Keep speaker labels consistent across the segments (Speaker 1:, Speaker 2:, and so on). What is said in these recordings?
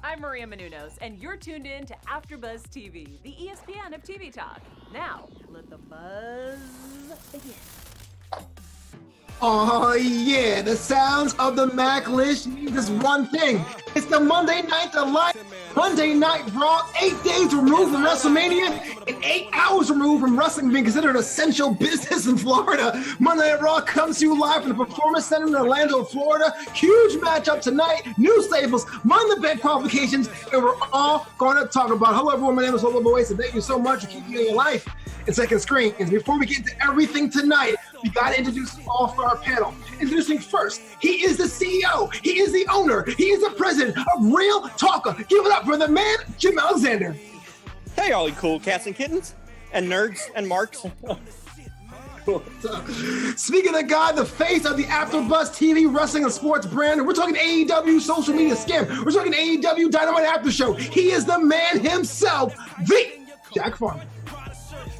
Speaker 1: I'm Maria Menounos, and you're tuned in to AfterBuzz TV, the ESPN of TV talk. Now, let the buzz begin.
Speaker 2: Oh yeah, the sounds of the Mac list means this one thing. It's the Monday Night Delight, Monday Night Raw, 8 days removed from WrestleMania, and 8 hours removed from wrestling being considered essential business in Florida. Monday Night Raw comes to you live from the Performance Center in Orlando, Florida. Huge matchup tonight, new stables, Money in the Bank qualifications, and we're all going to talk about. Hello everyone, my name is Flobo, Boyce, and thank you so much for keeping me in your life. And second screen is before we get into everything tonight, we got to introduce all for our panel. Introducing first, he is the CEO, he is the owner, he is the president of Real Talker. Give it up for the man, Jim Alexander.
Speaker 3: Hey, all you cool cats and kittens, and nerds and marks.
Speaker 2: Cool. Speaking of the guy, the face of the AfterBuzz TV wrestling and sports brand, we're talking AEW social media scam. We're talking AEW Dynamite After Show. He is the man himself, the Jack Farmer.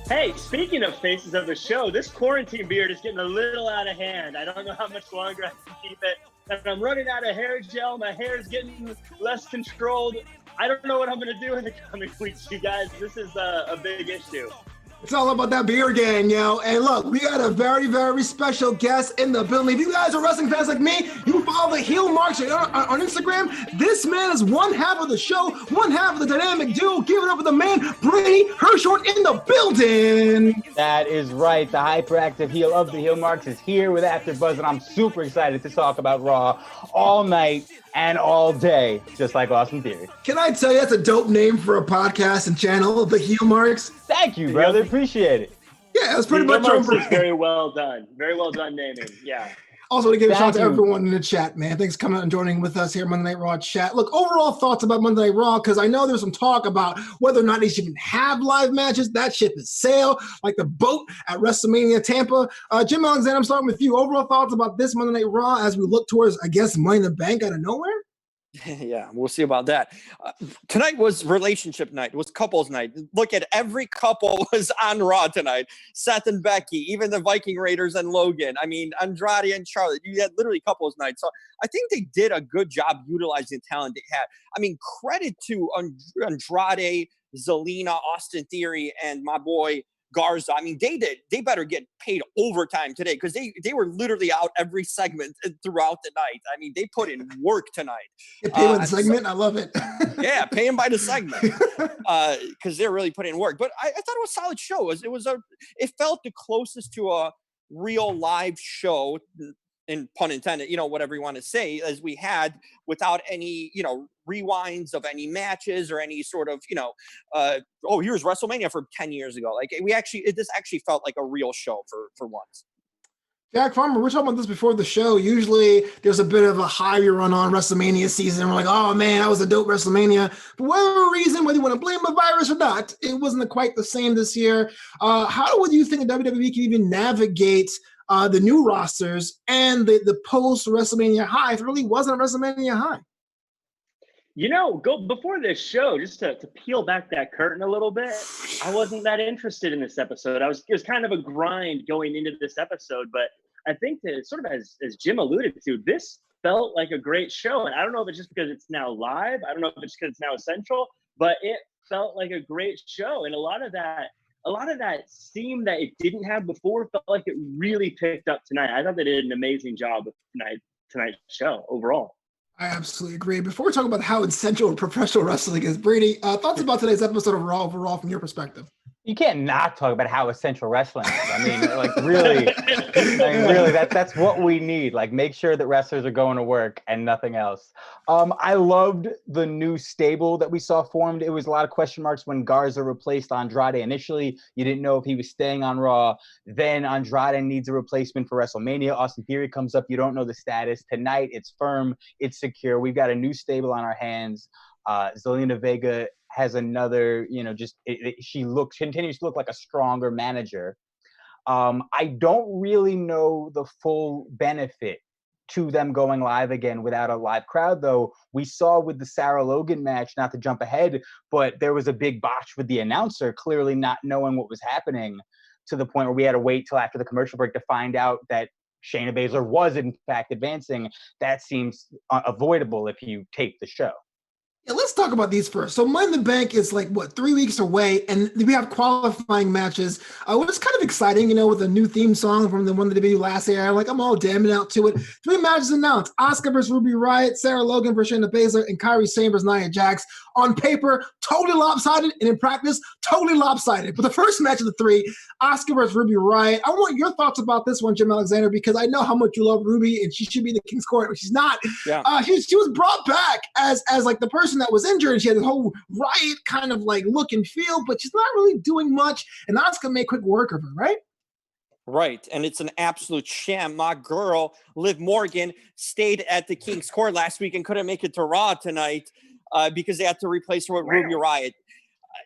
Speaker 4: Hey, speaking of faces of the show, this quarantine beard is getting a little out of hand. I don't know how much longer I can keep it. And I'm running out of hair gel. My hair is getting less controlled. I don't know what I'm going to do in the coming weeks, you guys. This is a big issue.
Speaker 2: It's all about that beer gang, yo. And look, we got a very, very special guest in the building. If you guys are wrestling fans like me, you follow the heel marks on Instagram. This man is one half of the show, one half of the dynamic duo. Give it up for the man, Brady Hirschhorn in the building.
Speaker 5: That is right. The hyperactive heel of the heel marks is here with AfterBuzz, and I'm super excited to talk about Raw all night and all day, just like Austin Theory.
Speaker 2: Can I tell you that's a dope name for a podcast and channel, The Heel Marks?
Speaker 5: Thank you, brother. Appreciate it.
Speaker 2: Yeah, it was pretty much
Speaker 4: over. Very well done. Very well done naming. Yeah.
Speaker 2: Also, to give a shout out to everyone in the chat, man. Thanks for coming out and joining with us here, Monday Night Raw chat. Look, overall thoughts about Monday Night Raw, because I know there's some talk about whether or not they should even have live matches. That ship has sailed like the boat at WrestleMania Tampa. Jim Alexander, I'm starting with you. Overall thoughts about this Monday Night Raw as we look towards, I guess, Money in the Bank out of nowhere?
Speaker 3: Yeah, we'll see about that. Tonight was relationship night. It was couples night. Look at every couple was on Raw tonight. Seth and Becky, even the Viking Raiders and Logan. I mean, Andrade and Charlotte. You had literally couples night. So I think they did a good job utilizing the talent they had. I mean, credit to Andrade, Zelina, Austin Theory, and my boy Garza. I mean, they better get paid overtime today because they were literally out every segment throughout the night. I mean, they put in work tonight.
Speaker 2: Get paid by the segment? I love it.
Speaker 3: Yeah, pay them by the segment because they're really putting in work. But I thought it was a solid show. It felt the closest to a real live show, and pun intended, whatever you want to say, as we had without any, rewinds of any matches or any sort of, here's WrestleMania from 10 years ago. Like this actually felt like a real show for once.
Speaker 2: Jack Farmer, we're talking about this before the show. Usually there's a bit of a high run on WrestleMania season. We're like, oh man, that was a dope WrestleMania. For whatever reason, whether you want to blame the virus or not, it wasn't quite the same this year. How would you think the WWE can even navigate the new rosters and the post WrestleMania high? If it really wasn't a WrestleMania high.
Speaker 4: Go before this show, just to peel back that curtain a little bit. I wasn't that interested in this episode. It was kind of a grind going into this episode, but I think that sort of as Jim alluded to, this felt like a great show. And I don't know if it's just because it's now live. I don't know if it's because it's now essential, but it felt like a great show. And a lot of that theme that it didn't have before felt like it really picked up tonight. I thought they did an amazing job with tonight's show overall.
Speaker 2: I absolutely agree. Before we talk about how essential professional wrestling is, Brady, thoughts about today's episode of Raw overall from your perspective?
Speaker 5: You can't not talk about how essential wrestling is. I mean, really, that's what we need. Like, make sure that wrestlers are going to work and nothing else. I loved the new stable that we saw formed. It was a lot of question marks when Garza replaced Andrade. Initially, you didn't know if he was staying on Raw. Then Andrade needs a replacement for WrestleMania. Austin Theory comes up. You don't know the status. Tonight, it's firm. It's secure. We've got a new stable on our hands. Zelina Vega has another, she continues to look like a stronger manager. I don't really know the full benefit to them going live again without a live crowd, though. We saw with the Sarah Logan match, not to jump ahead, but there was a big botch with the announcer clearly not knowing what was happening, to the point where we had to wait till after the commercial break to find out that Shayna Baszler was in fact advancing. That seems avoidable if you tape the show.
Speaker 2: Yeah, let's talk about these first. So Money in the Bank is like, what, 3 weeks away, and we have qualifying matches, which is kind of exciting, with a new theme song from the one that they did last year. Like, I'm all damming out to it. 3 matches announced: Asuka versus Ruby Riott, Sarah Logan versus Shayna Baszler, and Kairi Sane versus Nia Jax. On paper, totally lopsided, and in practice, totally lopsided. But the first match of the 3, Asuka versus Ruby Riott. I want your thoughts about this one, Jim Alexander, because I know how much you love Ruby, and she should be in the King's Court, but she's not.
Speaker 3: Yeah.
Speaker 2: She was brought back as like the person that was injured, and she had this whole Riot kind of like look and feel, but she's not really doing much, and Asuka made quick work of her, right?
Speaker 3: Right, and it's an absolute sham. My girl, Liv Morgan, stayed at the King's Court last week and couldn't make it to Raw tonight because they had to replace her with Ruby Riott.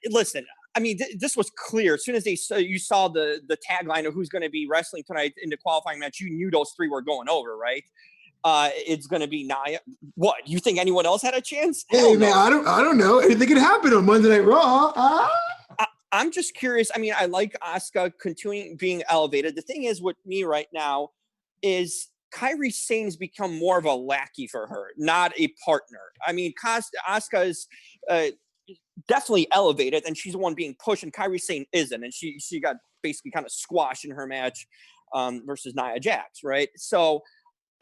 Speaker 3: Listen, I mean, this was clear. As soon as you saw the tagline of who's going to be wrestling tonight in the qualifying match, you knew those 3 were going over, right? It's going to be Nia. What, you think anyone else had a chance?
Speaker 2: Hey, man, I don't know. Anything could happen on Monday Night Raw.
Speaker 3: I'm just curious. I mean, I like Asuka continuing being elevated. The thing is with me right now is Kairi Sane's become more of a lackey for her, not a partner. I mean, Asuka is definitely elevated, and she's the one being pushed, and Kairi Sane isn't. And she got basically kind of squashed in her match versus Nia Jax, right? So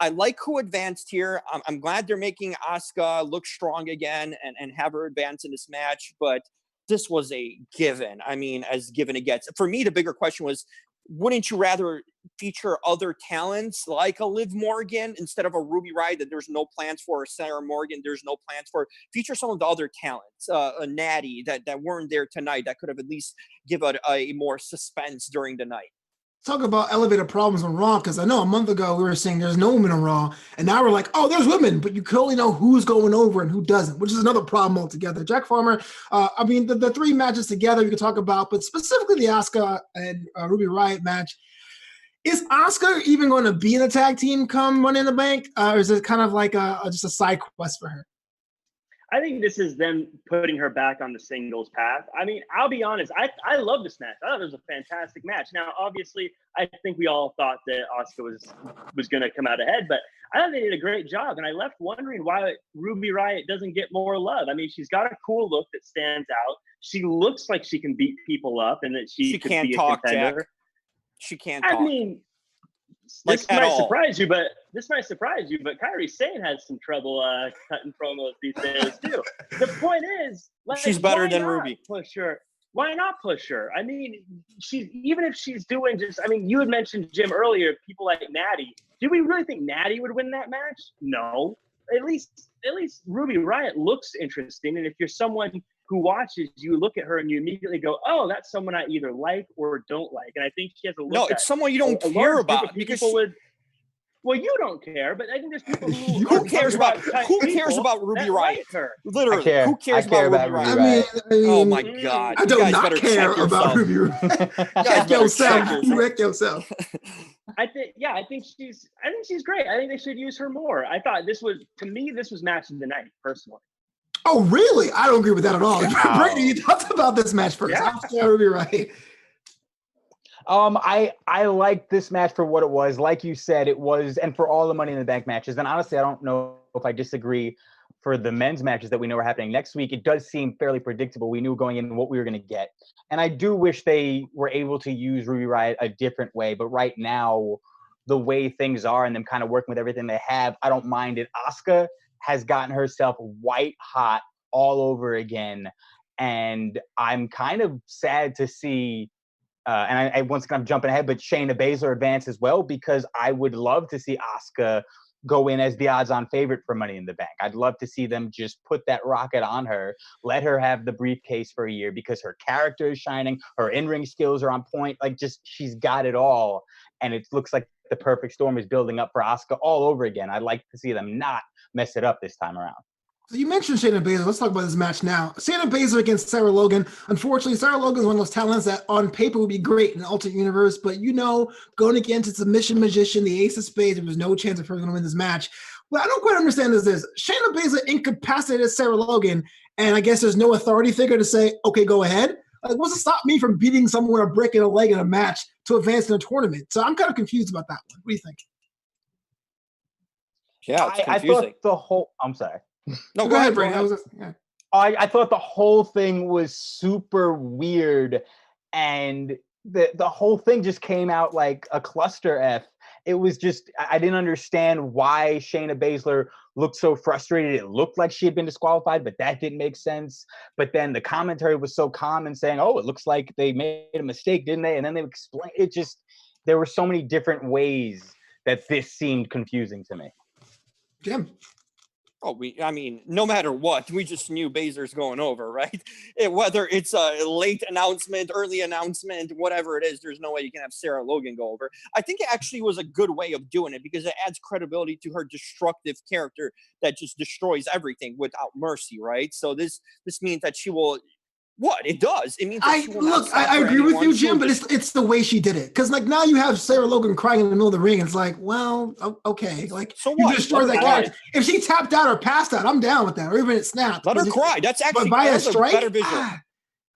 Speaker 3: I like who advanced here. I'm glad they're making Asuka look strong again and have her advance in this match, but this was a given. I mean, as given it gets. For me, the bigger question was, wouldn't you rather feature other talents like a Liv Morgan instead of a Ruby Riott that there's no plans for, or Sarah Morgan there's no plans for? Feature some of the other talents, a Natty that weren't there tonight that could have at least give a more suspense during the night.
Speaker 2: Talk about elevated problems on Raw, because I know a month ago we were saying there's no women on Raw, and now we're like, oh, there's women, but you can only know who's going over and who doesn't, which is another problem altogether. Jack Farmer, I mean, the 3 matches together we could talk about, but specifically the Asuka and Ruby Riott match. Is Asuka even going to be in the tag team come Money in the Bank, or is it kind of like just a side quest for her?
Speaker 4: I think this is them putting her back on the singles path. I mean, I'll be honest. I love this match. I thought it was a fantastic match. Now, obviously, I think we all thought that Asuka was going to come out ahead, but I thought they did a great job. And I left wondering why Ruby Riott doesn't get more love. I mean, she's got a cool look that stands out. She looks like she can beat people up, and that she could
Speaker 3: can't
Speaker 4: be a
Speaker 3: talk,
Speaker 4: contender.
Speaker 3: Jack. She can't talk.
Speaker 4: I mean, this might surprise you, but Kairi Sane has some trouble cutting promos these days too. The point is, like,
Speaker 3: she's better than Ruby.
Speaker 4: Push her. Why not push her? I mean, even if she's doing just. I mean, you had mentioned Jim earlier. People like Natty. Do we really think Natty would win that match? No. At least Ruby Riott looks interesting, and if you're someone who watches, you look at her and you immediately go, "Oh, that's someone I either like or don't like." And I think she has a look.
Speaker 3: No, it's someone you don't care about because
Speaker 4: well, you don't care, but I think there's people who
Speaker 3: who cares about Ruby Riott?
Speaker 4: Like her.
Speaker 3: Literally, who cares about Ruby Riott?
Speaker 2: I mean,
Speaker 3: oh my God!
Speaker 2: I do not care about Ruby Riott. Check yourself. Wreck yourself.
Speaker 4: I think she's great. I think they should use her more. I thought this was match of the night, personally.
Speaker 2: Oh, really? I don't agree with that at all. Wow. Brady, you talked about this match first. Yeah. Ruby Riott.
Speaker 5: I liked this match for what it was. Like you said, it was, and for all the Money in the Bank matches. And honestly, I don't know if I disagree for the men's matches that we know are happening next week. It does seem fairly predictable. We knew going in what we were going to get. And I do wish they were able to use Ruby Riott a different way. But right now, the way things are and them kind of working with everything they have, I don't mind it. Asuka has gotten herself white hot all over again. And I'm kind of sad to see, and I once again, I'm jumping ahead, but Shayna Baszler advance as well, because I would love to see Asuka go in as the odds-on favorite for Money in the Bank. I'd love to see them just put that rocket on her, let her have the briefcase for a year, because her character is shining, her in-ring skills are on point, like just she's got it all, and it looks like the perfect storm is building up for Asuka all over again. I'd like to see them not mess it up this time around.
Speaker 2: So you mentioned Shayna Baszler. Let's talk about this match now. Shayna Baszler against Sarah Logan. Unfortunately, Sarah Logan is one of those talents that on paper would be great in an alternate universe, but going against a submission magician, the ace of spades, there was no chance of her going to win this match. What I don't quite understand is this. Shayna Baszler incapacitated Sarah Logan, and I guess there's no authority figure to say, okay, go ahead. Like, what's to stop me from beating someone with a brick in a leg in a match to advance in a tournament? So I'm kind of confused about that one. What do you think?
Speaker 3: Yeah, it's confusing.
Speaker 5: I thought the whole – I'm sorry.
Speaker 3: No, go ahead, Brady.
Speaker 5: I thought the whole thing was super weird, and the whole thing just came out like a cluster F. It was just, I didn't understand why Shayna Baszler looked so frustrated. It looked like she had been disqualified, but that didn't make sense. But then the commentary was so calm and saying, oh, it looks like they made a mistake, didn't they? And then they explained it. Just, there were so many different ways that this seemed confusing to me.
Speaker 2: Jim.
Speaker 3: Oh, I mean, no matter what, we just knew Baszler's going over, right? Whether it's a late announcement, early announcement, whatever it is, there's no way you can have Sarah Logan go over. I think it actually was a good way of doing it because it adds credibility to her destructive character that just destroys everything without mercy, right? So this means that she will. What it does, it means.
Speaker 2: I agree with you, Jim, but it's the way she did it. Because like now you have Sarah Logan crying in the middle of the ring. It's like, well, okay, like
Speaker 3: so
Speaker 2: you destroyed that character. If she tapped out or passed out, I'm down with that. Or even it snapped.
Speaker 3: Let her cry. That's actually
Speaker 2: by a strike.
Speaker 3: Better visual.
Speaker 2: Okay.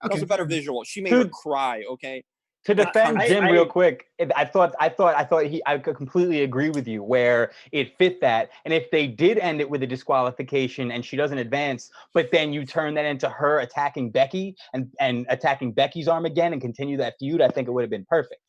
Speaker 3: That was a better visual. She made her cry. Okay.
Speaker 5: To defend Jim real quick, I could completely agree with you where it fit that. And if they did end it with a disqualification and she doesn't advance, but then you turn that into her attacking Becky and attacking Becky's arm again and continue that feud, I think it would have been perfect.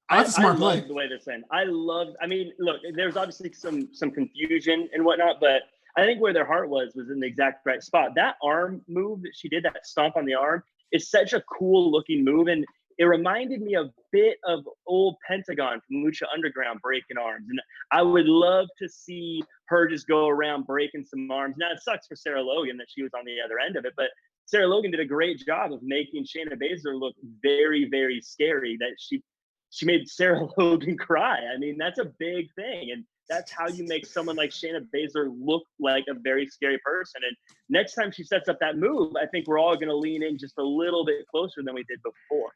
Speaker 2: That's a smart play.
Speaker 4: I love the way this ended. I mean, look, there's obviously some confusion and whatnot, but I think where their heart was in the exact right spot. That arm move that she did, that stomp on the arm, is such a cool looking move. And it reminded me a bit of old Pentagon from Lucha Underground breaking arms. And I would love to see her just go around breaking some arms. Now, it sucks for Sarah Logan that she was on the other end of it, but Sarah Logan did a great job of making Shayna Baszler look very, very scary, that she made Sarah Logan cry. I mean, that's a big thing. And that's how you make someone like Shayna Baszler look like a very scary person. And next time she sets up that move, I think we're all going to lean in just a little bit closer than we did before.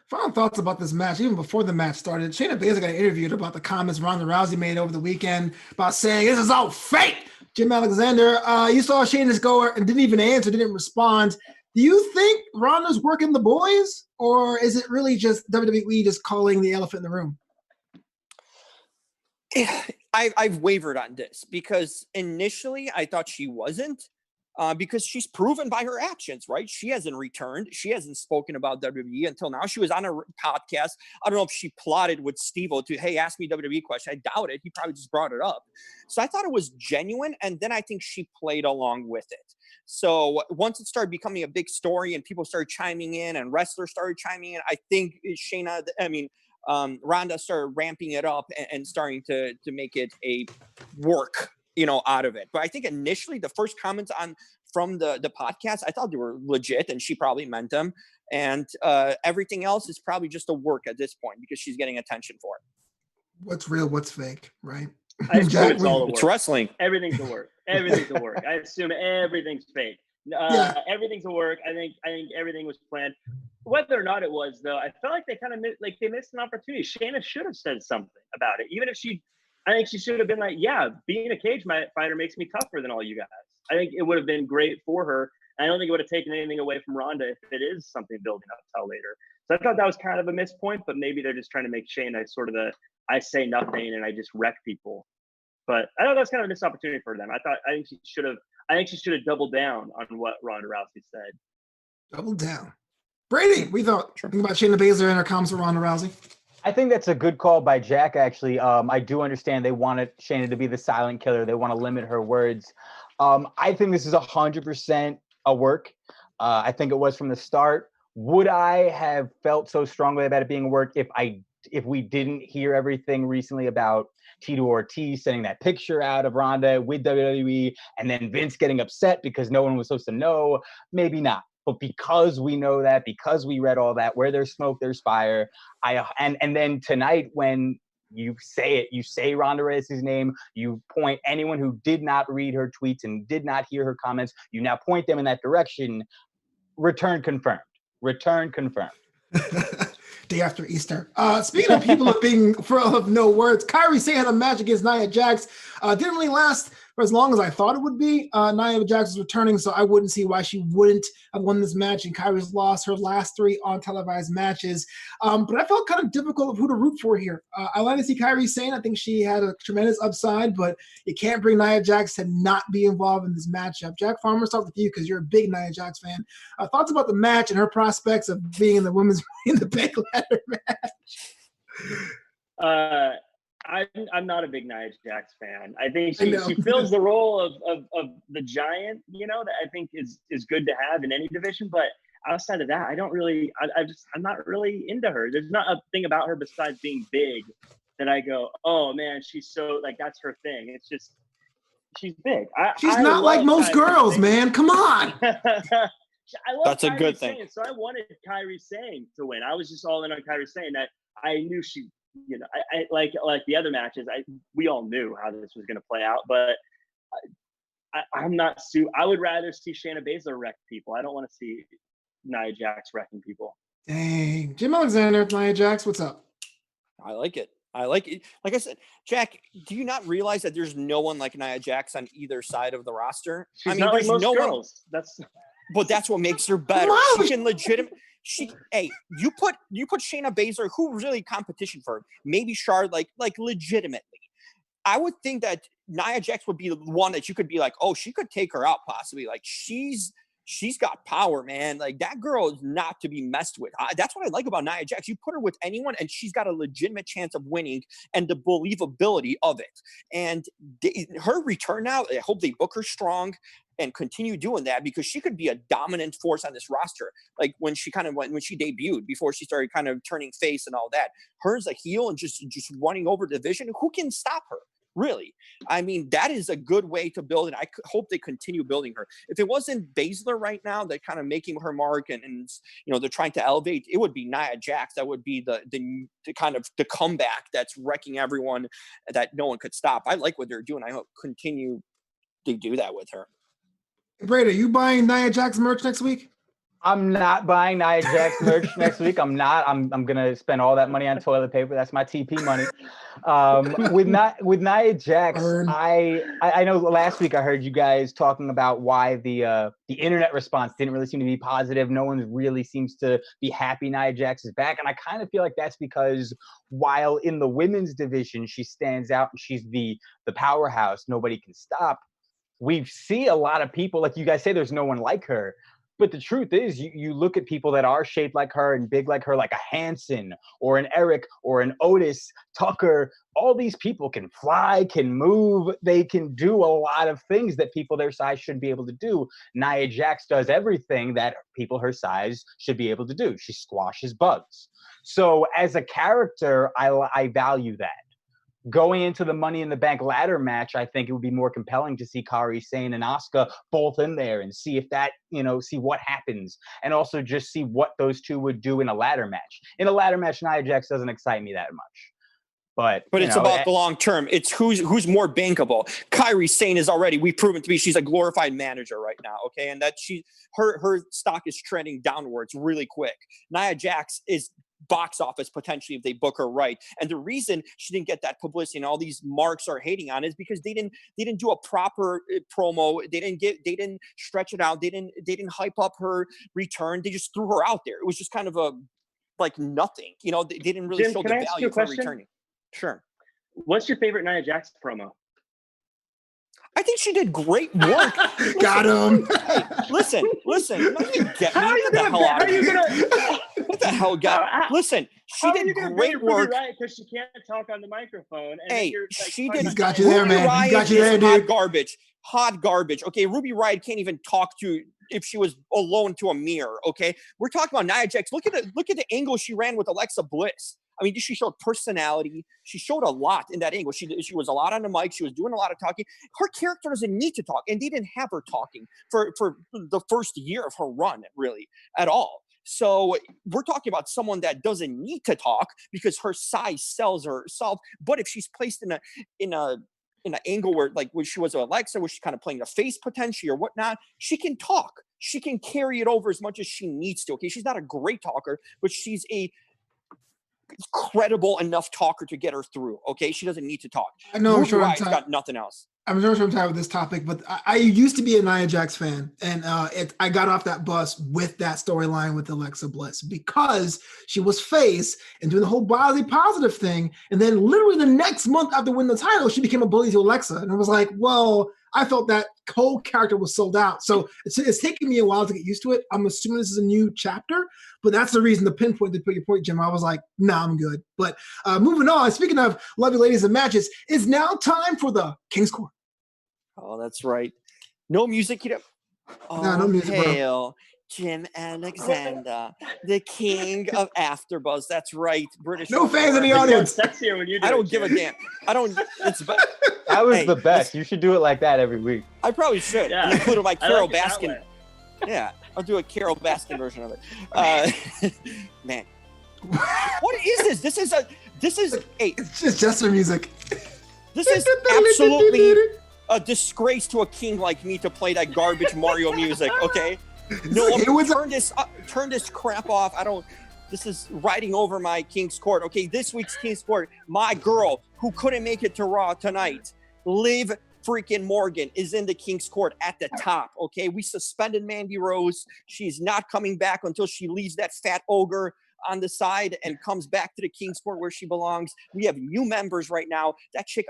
Speaker 2: Final thoughts about this match, even before the match started. Shayna Baszler got interviewed about the comments Ronda Rousey made over the weekend about saying, this is all fake. Jim Alexander, you saw Shayna's go and didn't even answer, didn't respond. Do you think Ronda's working the boys, or is it really just WWE just calling the elephant in the room?
Speaker 3: I've wavered on this because initially I thought she wasn't. Because she's proven by her actions, right? She hasn't returned. She hasn't spoken about WWE until now. She was on a podcast. I don't know if she plotted with Steve-O to, hey, ask me WWE question. I doubt it. He probably just brought it up. So I thought it was genuine. And then I think she played along with it. So once it started becoming a big story and people started chiming in and wrestlers started chiming in, I think Ronda started ramping it up and starting to make it a work, out of it. But I think initially the first comments from the podcast, I thought they were legit and she probably meant them. And everything else is probably just a work at this point because she's getting attention for it.
Speaker 2: What's real, what's fake, right?
Speaker 4: I assume it's all a work.
Speaker 3: It's wrestling.
Speaker 4: Everything's a work. Everything's a work. I assume everything's fake. Everything's a work. I think everything was planned. Whether or not it was, though, I felt like they missed an opportunity. Shayna should have said something about it. Even if I think she should have been like, yeah, being a cage fighter makes me tougher than all you guys. I think it would have been great for her. I don't think it would have taken anything away from Ronda if it is something building up till later. So I thought that was kind of a missed point, but maybe they're just trying to make Shayna sort of I say nothing and I just wreck people. But I thought that was kind of a missed opportunity for them. I think she should have doubled down on what Ronda Rousey said.
Speaker 2: Double down. Brady, we thought think about Shayna Baszler and her comments with Ronda Rousey.
Speaker 5: I think that's a good call by Jack, actually. I do understand they wanted Shayna to be the silent killer. They want to limit her words. I think this is 100% a work. I think it was from the start. Would I have felt so strongly about it being a work if we didn't hear everything recently about Tito Ortiz sending that picture out of Ronda with WWE and then Vince getting upset because no one was supposed to know? Maybe not. But because we know that, because we read all that, where there's smoke, there's fire. And then tonight, when you say Ronda Rousey's name, you point anyone who did not read her tweets and did not hear her comments, you now point them in that direction. Return confirmed. Return confirmed.
Speaker 2: Day after Easter. Speaking of people of being full of no words, Kairi saying a match against Nia Jax didn't really last for as long as I thought it would be. Nia Jax is returning, so I wouldn't see why she wouldn't have won this match, and Kairi's lost her last 3 on televised matches. But I felt kind of difficult of who to root for here. I like to see Kairi Sane. I think she had a tremendous upside, but you can't bring Nia Jax to not be involved in this matchup. Jack Farmer, start with you because you're a big Nia Jax fan. Thoughts about the match and her prospects of being in the women's in the big ladder match?
Speaker 4: I'm not a big Nia Jax fan. I think she fills the role of the giant, that I think is good to have in any division. But outside of that, I don't really. I'm not really into her. There's not a thing about her besides being big that I go, oh man, she's so like that's her thing. It's just she's big.
Speaker 2: She's not like most girls, man. Come on.
Speaker 3: That's a good thing.
Speaker 4: So I wanted Kairi Sane to win. I was just all in on Kairi Sane. That I knew she. I like the other matches. We all knew how this was going to play out, but I'm not. I would rather see Shayna Baszler wreck people. I don't want to see Nia Jax wrecking people.
Speaker 2: Dang, Jim Alexander, Nia Jax, what's up?
Speaker 3: I like it. Like I said, Jack, do you not realize that there's no one like Nia Jax on either side of the roster?
Speaker 4: She's not like most girls.
Speaker 3: But that's what makes her better. She can you put Shayna Baszler, who really competition for her, maybe Charlotte, like legitimately. I would think that Nia Jax would be the one that you could be like, oh, she could take her out possibly. Like she's got power, man. Like that girl is not to be messed with. That's what I like about Nia Jax. You put her with anyone and she's got a legitimate chance of winning and the believability of it. And her return now, I hope they book her strong and continue doing that because she could be a dominant force on this roster. Like when she debuted before she started kind of turning face and all that, her as a heel and just running over the division, who can stop her? Really? I mean, that is a good way to build it. I hope they continue building her. If it wasn't Baszler right now, they're kind of making her mark and they're trying to elevate, it would be Nia Jax. That would be the kind of the comeback that's wrecking everyone that no one could stop. I like what they're doing. I hope continue to do that with her.
Speaker 2: Brady, are you buying Nia Jax merch next week?
Speaker 5: I'm not buying Nia Jax merch next week. I'm not. I'm gonna spend all that money on toilet paper. That's my TP money. With Nia Jax, I know last week I heard you guys talking about why the internet response didn't really seem to be positive. No one really seems to be happy Nia Jax is back, and I kind of feel like that's because while in the women's division she stands out and she's the powerhouse, nobody can stop. We see a lot of people, like you guys say, there's no one like her. But the truth is, you look at people that are shaped like her and big like her, like a Hanson or an Eric or an Otis, Tucker. All these people can fly, can move. They can do a lot of things that people their size should be able to do. Nia Jax does everything that people her size should be able to do. She squashes bugs. So as a character, I value that. Going into the Money in the Bank ladder match, I think it would be more compelling to see Kairi Sane and Asuka both in there and see if that, see what happens. And also just see what those two would do in a ladder match. In a ladder match, Nia Jax doesn't excite me that much. But
Speaker 3: it's about the long term. It's who's more bankable. Kairi Sane is already, we've proven to be, she's a glorified manager right now, okay? And that her stock is trending downwards really quick. Nia Jax is box office potentially if they book her right. And the reason she didn't get that publicity and all these marks are hating on is because they didn't do a proper promo. They didn't stretch it out. They didn't hype up her return. They just threw her out there. It was just kind of like nothing. They didn't really show the value of her returning. Sure.
Speaker 4: What's your favorite Nia Jax promo?
Speaker 3: I think she did great work.
Speaker 2: Got him.
Speaker 3: Hey, listen. What the hell, guy? Listen, she did great work.
Speaker 4: Right, because she can't talk on the microphone. And
Speaker 3: hey, she did.
Speaker 2: He's got you there, man. He's got you there, dude.
Speaker 3: Hot garbage. Okay, Ruby Riott can't even talk to if she was alone to a mirror. Okay, we're talking about Nia Jax. Look at the angle she ran with Alexa Bliss. I mean, she showed personality. She showed a lot in that angle. She was a lot on the mic. She was doing a lot of talking. Her character doesn't need to talk, and they didn't have her talking for the first year of her run, really, at all. So we're talking about someone that doesn't need to talk because her size sells herself. But if she's placed in an angle where she was with Alexa, where she's kind of playing a face potentially or whatnot, she can talk. She can carry it over as much as she needs to. Okay, she's not a great talker, but she's a credible enough talker to get her through. Okay, she doesn't need to talk.
Speaker 2: I know.
Speaker 3: Ruby Riott's got nothing else.
Speaker 2: I'm sure I'm tired with this topic, but I used to be a Nia Jax fan, and I got off that bus with that storyline with Alexa Bliss because she was face and doing the whole body positive thing, and then literally the next month after winning the title, she became a bully to Alexa, and I was like, well, I felt that whole character was sold out, so it's taken me a while to get used to it. I'm assuming this is a new chapter, but that's the reason to pinpoint to put your point, Jim. I was like, nah, I'm good. But moving on, speaking of lovely ladies and matches, it's now time for the King's Court.
Speaker 3: Oh, that's right. No music.
Speaker 2: No music, bro.
Speaker 3: Hail Jim Alexander, the king of AfterBuzz. That's right. British.
Speaker 2: No fans in the audience.
Speaker 4: Sexier when you do
Speaker 3: I don't give a damn. I don't. It's.
Speaker 5: That was the best. You should do it like that every week.
Speaker 3: I probably should.
Speaker 4: Yeah.
Speaker 3: Include my Carol
Speaker 4: like
Speaker 3: Baskin. Yeah, I'll do a Carol Baskin version of it. Man, what is this? This is
Speaker 2: It's just for music.
Speaker 3: This is absolutely a disgrace to a king like me to play that garbage Mario music. Okay, no, turn this crap off. This is riding over my King's Court. Okay, this week's King's Court, my girl who couldn't make it to Raw tonight, Liv freaking Morgan, is in the King's Court at the top. Okay, we suspended Mandy Rose. She's not coming back until she leaves that fat ogre on the side and comes back to the King's Court where she belongs. We have new members right now. That chick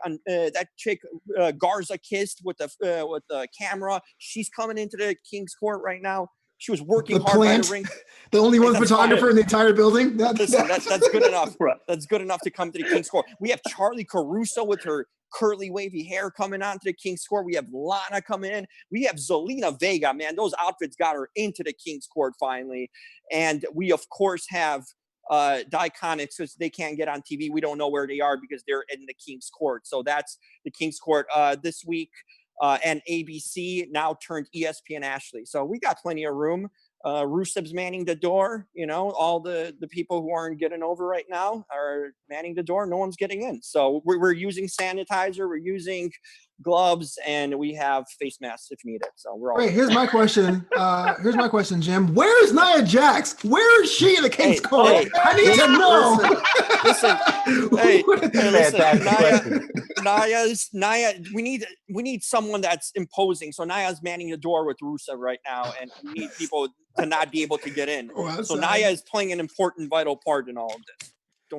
Speaker 3: Garza kissed with the camera. She's coming into the King's Court right now. She was working hard by the ring.
Speaker 2: The only one photographer in the entire building.
Speaker 3: Listen, that's good enough. That's good enough to come to the King's Court. We have Charlie Caruso with her curly wavy hair coming onto the King's Court. We have Lana coming in. We have Zelina Vega. Man, those outfits got her into the King's Court finally. And we of course have Diconics, because they can't get on TV. We don't know where they are because they're in the King's Court. So that's the King's Court this week. And ABC now turned ESPN Ashley. So we got plenty of room. Rusev's manning the door. You know, all the people who aren't getting over right now are manning the door. No one's getting in. So we're using sanitizer. We're using gloves, and we have face masks if needed. So we're all
Speaker 2: Wait, here's my question. Jim. Where is Nia Jax? Where is she in the King's Court?
Speaker 3: Hey,
Speaker 2: I need to know.
Speaker 3: Listen, Nia, we need someone that's imposing. So Nia's manning the door with Rusev right now, and we need people to not be able to get in. So Nia is playing an important, vital part in all of this.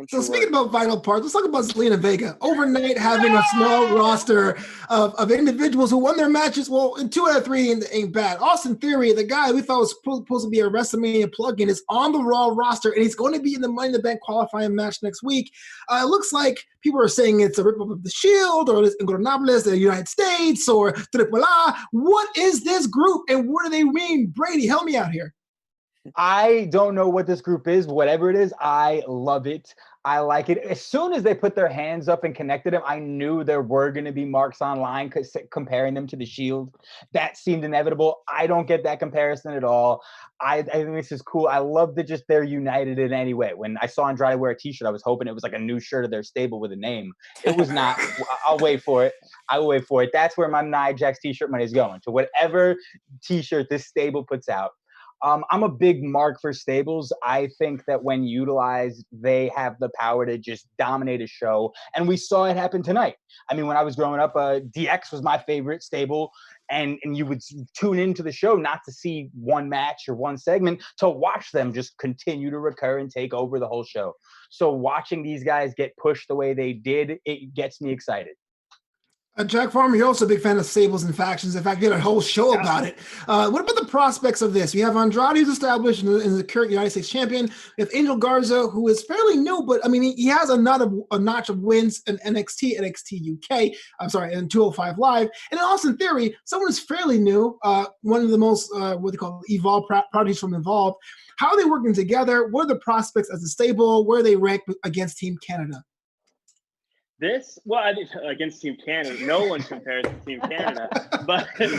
Speaker 2: So speaking about vital parts, let's talk about Zelina Vega. Overnight having a small roster of individuals who won their matches. Well, in 2 out of 3 ain't bad. Austin Theory, the guy we thought was supposed to be a WrestleMania plug-in, is on the Raw roster, and he's going to be in the Money in the Bank qualifying match next week. It looks like people are saying it's a rip-off of The Shield, or Ingobernables, the United States, or Triple A. What is this group, and what do they mean? Brady, help me out here.
Speaker 5: I don't know what this group is. Whatever it is, I love it. I like it. As soon as they put their hands up and connected them, I knew there were going to be marks online comparing them to the Shield. That seemed inevitable. I don't get that comparison at all. I think this is cool. I love that just they're united in any way. When I saw Andrade wear a t-shirt, I was hoping it was like a new shirt of their stable with a name. It was not. I'll wait for it. I will wait for it. That's where my Nia Jax t-shirt money is going, to whatever t-shirt this stable puts out. I'm a big mark for stables. I think that when utilized, they have the power to just dominate a show. And we saw it happen tonight. I mean, when I was growing up, DX was my favorite stable. And you would tune into the show not to see one match or one segment, to watch them just continue to recur and take over the whole show. So watching these guys get pushed the way they did, it gets me excited.
Speaker 2: Jack Farmer, you're also a big fan of stables and factions. In fact, you had a whole show about it. What about the prospects of this? We have Andrade, who's established and the current United States champion. We have Angel Garza, who is fairly new, but I mean, he has a notch of wins in NXT UK. I'm sorry, in 205 Live. And in Austin Theory, someone who's fairly new, one of the most, evolved prodigies from Evolve. How are they working together? What are the prospects as a stable? Where are they ranked against Team Canada?
Speaker 4: Against Team Canada, no one compares to Team Canada. But this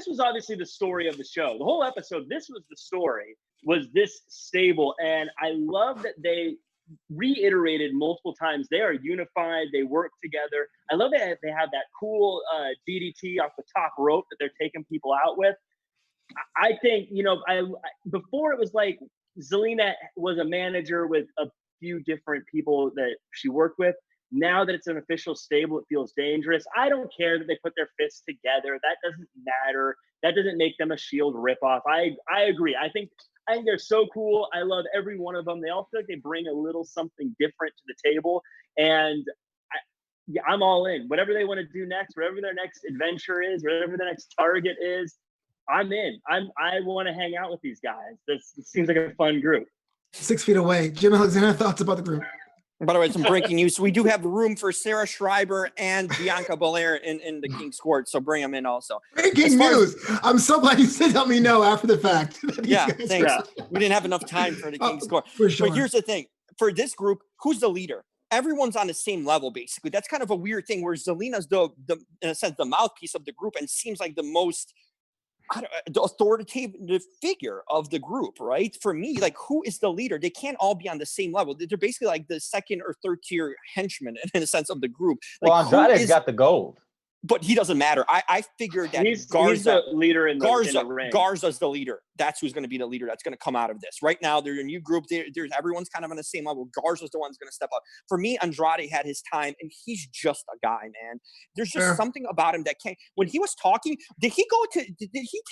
Speaker 4: was obviously the story of the show. The whole episode, this was the story, was this stable. And I love that they reiterated multiple times, they are unified, they work together. I love that they have that cool DDT off the top rope that they're taking people out with. I think, before it was like Zelina was a manager with a few different people that she worked with. Now that it's an official stable, it feels dangerous. I don't care that they put their fists together. That doesn't matter. That doesn't make them a Shield ripoff. I agree. I think they're so cool. I love every one of them. They all feel like they bring a little something different to the table. And I'm all in. Whatever they want to do next, whatever their next adventure is, whatever their next target is, I'm in. I want to hang out with these guys. It seems like a fun group.
Speaker 2: 6 feet away. Jim Alexander, thoughts about the group?
Speaker 3: By the way, some breaking news. So we do have room for Sarah Schreiber and Bianca Belair in the King's Court, so bring them in also.
Speaker 2: Breaking news. I'm so glad you said let me know after the fact.
Speaker 3: Yeah, thanks. We didn't have enough time for the King's Court.
Speaker 2: For sure.
Speaker 3: But here's the thing. For this group, who's the leader? Everyone's on the same level, basically. That's kind of a weird thing where Zelina's the in a sense, the mouthpiece of the group and seems like the most the authoritative figure of the group, right? For me, like, who is the leader? They can't all be on the same level. They're basically like the second or third tier henchmen in a sense of the group. Like,
Speaker 5: well, Andrade's got the gold.
Speaker 3: But he doesn't matter. I figured that
Speaker 4: he's
Speaker 3: Garza,
Speaker 4: the leader in the ring.
Speaker 3: Garza's the leader. That's who's going to be the leader. That's going to come out of this. Right now, they're a new group. There's everyone's kind of on the same level. Garza's the one who's going to step up. For me, Andrade had his time, and he's just a guy, man. There's just something about him that can't. When he was talking, did he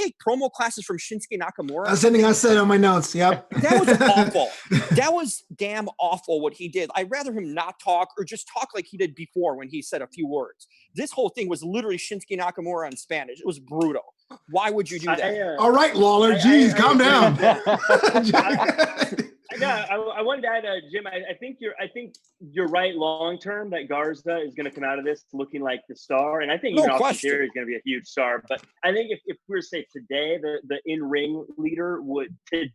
Speaker 3: take promo classes from Shinsuke Nakamura?
Speaker 2: That's something I said on my notes. Yep.
Speaker 3: That was awful. That was damn awful what he did. I'd rather him not talk or just talk like he did before when he said a few words. This whole thing was literally Shinsuke Nakamura in Spanish. It was brutal. Why would you do that?
Speaker 2: All right, Lawler. Jeez, calm down.
Speaker 4: I wanted to add, Jim. I think you're right. Long term, that Garza is going to come out of this looking like the star, and I think even Austin Theory is going to be a huge star. But I think if we were to say today, the in-ring leader would be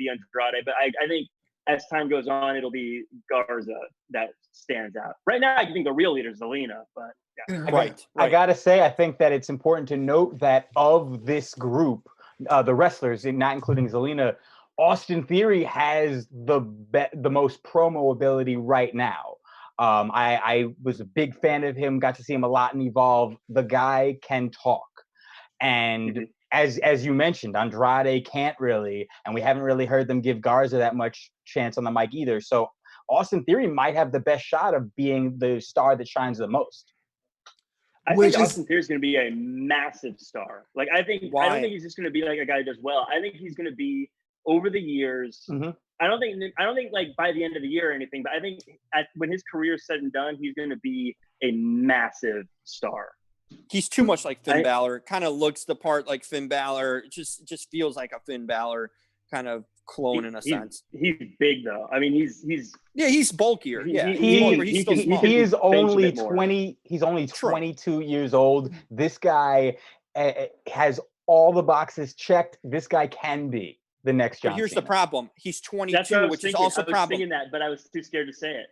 Speaker 4: Andrade. But I think as time goes on, it'll be Garza that stands out. Right now, I think the real leader is Zelina, but. Yeah.
Speaker 3: Right.
Speaker 5: I gotta say, I think that it's important to note that of this group, the wrestlers, not including Zelina, Austin Theory has the most promo ability right now. I was a big fan of him, got to see him a lot in Evolve. The guy can talk. And as you mentioned, Andrade can't really, and we haven't really heard them give Garza that much chance on the mic either. So Austin Theory might have the best shot of being the star that shines the most.
Speaker 4: I think Austin Theory is going to be a massive star. Like, I don't think he's just going to be like a guy who does well. I think he's going to be over the years. Mm-hmm. I don't think like by the end of the year or anything, but I think when his career is said and done, he's going to be a massive star.
Speaker 3: He's too much like Finn Balor. Kind of looks the part like Finn Balor. Just feels like a Finn Balor kind of clone in a sense.
Speaker 4: He's big though. I mean,
Speaker 3: he's bulkier.
Speaker 5: He is only 20. He's only 22 years old. This guy has all the boxes checked. This guy can be the next John.
Speaker 3: But here's
Speaker 5: Cena.
Speaker 3: the problem. He's 22, which is also a problem.
Speaker 4: I was thinking that, but I was too scared to say it.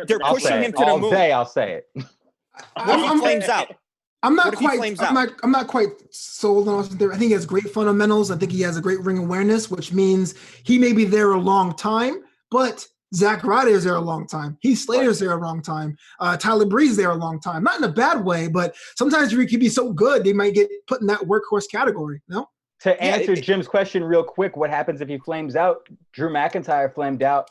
Speaker 3: They're pushing him to the moon.
Speaker 5: I'll say it.
Speaker 3: What if he flames out?
Speaker 2: I'm not quite sold on Austin Theory. I think he has great fundamentals. I think he has a great ring awareness, which means he may be there a long time, but Zack Ryder is there a long time. Heath Slater's there a long time. Tyler Bree's there a long time. Not in a bad way, but sometimes you can be so good, they might get put in that workhorse category. No?
Speaker 5: To answer Jim's question real quick, what happens if he flames out? Drew McIntyre flamed out.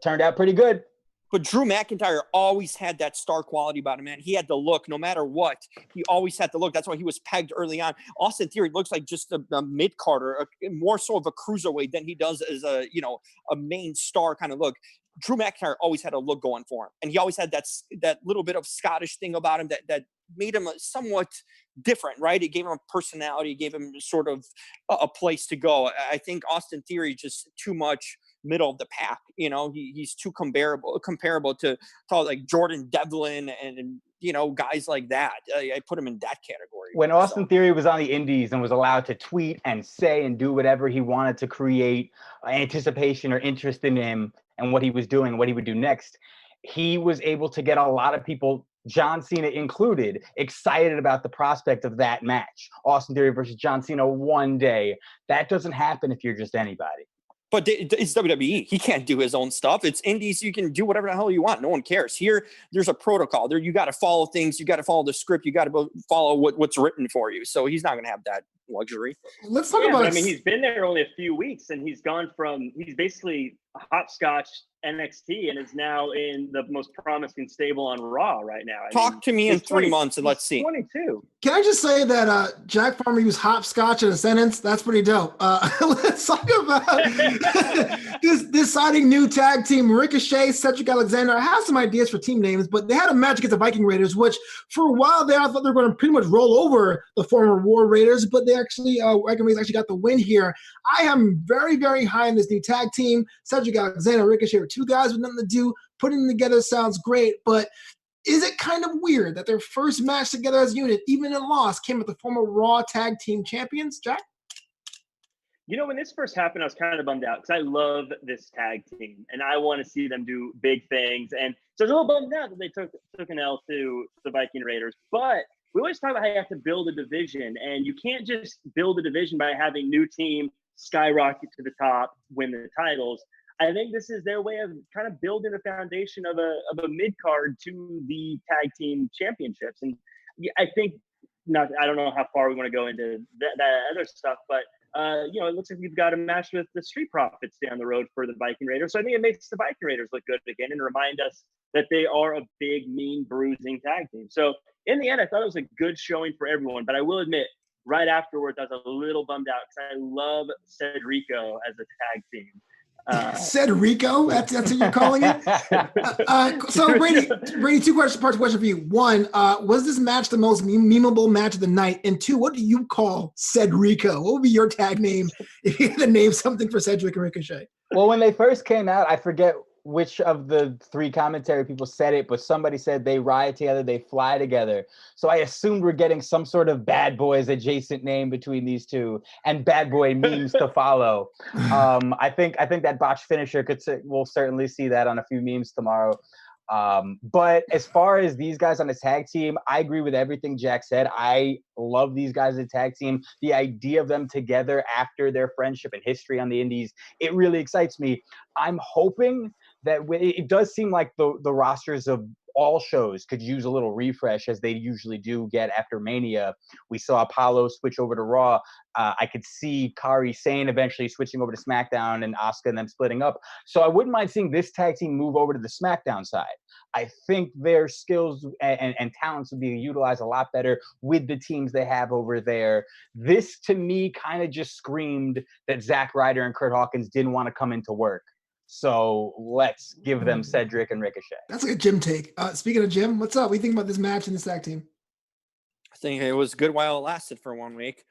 Speaker 5: Turned out pretty good.
Speaker 3: But Drew McIntyre always had that star quality about him, man. He had the look, no matter what. He always had the look. That's why he was pegged early on. Austin Theory looks like just a mid-carder, more so of a cruiserweight than he does as a main star kind of look. Drew McIntyre always had a look going for him, and he always had that little bit of Scottish thing about him that made him somewhat different, right? It gave him a personality, it gave him sort of a place to go. I think Austin Theory just too much middle of the pack. He's too comparable to like Jordan Devlin and guys like that. I put him in that category.
Speaker 5: When Austin Theory was on the indies and was allowed to tweet and say and do whatever he wanted to create anticipation or interest in him and what he was doing, what he would do next, he was able to get a lot of people, John Cena included, excited about the prospect of that match. Austin Theory versus John Cena one day. That doesn't happen if you're just anybody.
Speaker 3: But it's WWE. He can't do his own stuff. It's indies. You can do whatever the hell you want. No one cares. Here, there's a protocol. There, you got to follow things. You got to follow the script. You got to follow what's written for you. So he's not going to have that luxury.
Speaker 2: Let's talk about.
Speaker 4: I mean, he's been there only a few weeks, and he's basically hopscotch NXT and is now in the most promising stable on Raw right now.
Speaker 3: Talk to me in 3 months and let's see.
Speaker 4: 22.
Speaker 2: Can I just say that Jack Farmer used hopscotch in a sentence? That's pretty dope. Let's talk about this signing new tag team, Ricochet, Cedric Alexander. I have some ideas for team names, but they had a match against the Viking Raiders, which for a while there, I thought they were going to pretty much roll over the former War Raiders, but they actually, Viking Raiders actually got the win here. I am very, very high in this new tag team. Cedric Alexander and Ricochet are two guys with nothing to do. Putting them together sounds great, but is it kind of weird that their first match together as a unit, even in loss, came with the former Raw Tag Team Champions, Jack?
Speaker 4: You know, when this first happened, I was kind of bummed out because I love this tag team and I want to see them do big things. And so I was a little bummed out that they took an L to the Viking Raiders. But we always talk about how you have to build a division, and you can't just build a division by having new team skyrocket to the top, win the titles. I think this is their way of kind of building the foundation of a mid card to the tag team championships. And I think I don't know how far we want to go into that other stuff, but you know, it looks like we've got a match with the Street Profits down the road for the Viking Raiders. So I think it makes the Viking Raiders look good again and remind us that they are a big, mean, bruising tag team. So in the end, I thought it was a good showing for everyone, but I will admit, right afterwards, I was a little bummed out because I love Cedrico as a tag team.
Speaker 2: Cedrico, that's what you're calling it. So Brady, two parts question for you. One, was this match the most memeable match of the night? And two, what do you call Cedrico? What would be your tag name if you had to name something for Cedric and Ricochet?
Speaker 5: Well, when they first came out, I forget which of the three commentary people said it, but somebody said they ride together, they fly together. So I assumed we're getting some sort of Bad Boys adjacent name between these two and Bad Boy memes to follow. I think that botch finisher we'll certainly see that on a few memes tomorrow. But as far as these guys on the tag team, I agree with everything Jack said. I love these guys as a tag team. The idea of them together after their friendship and history on the indies, it really excites me. I'm hoping that it does seem like the rosters of all shows could use a little refresh, as they usually do get after Mania. We saw Apollo switch over to Raw. I could see Kairi Sane eventually switching over to SmackDown and Asuka and them splitting up. So I wouldn't mind seeing this tag team move over to the SmackDown side. I think their skills and talents would be utilized a lot better with the teams they have over there. This, to me, kind of just screamed that Zack Ryder and Kurt Hawkins didn't want to come into work. So let's give them Cedric and Ricochet.
Speaker 2: That's a good Jim take. Speaking of Jim, what's up? What do you think about this match and this tag team?
Speaker 3: I think it was good while it lasted for 1 week.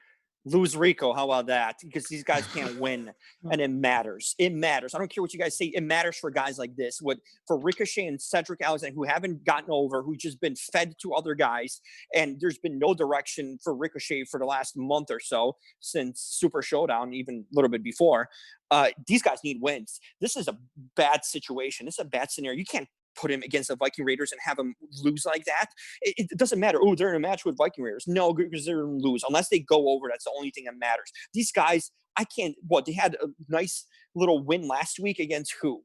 Speaker 3: Lose Rico, how about that? Because these guys can't win, and it matters. It matters. I don't care what you guys say. It matters for guys like this. For Ricochet and Cedric Alexander, who haven't gotten over, who've just been fed to other guys, and there's been no direction for Ricochet for the last month or so since Super Showdown, even a little bit before. These guys need wins. This is a bad situation. This is a bad scenario. You can't put him against the Viking Raiders and have him lose like that. It doesn't matter. Oh, they're in a match with Viking Raiders. No, because they're going to lose. Unless they go over, that's the only thing that matters. These guys, they had a nice little win last week against who?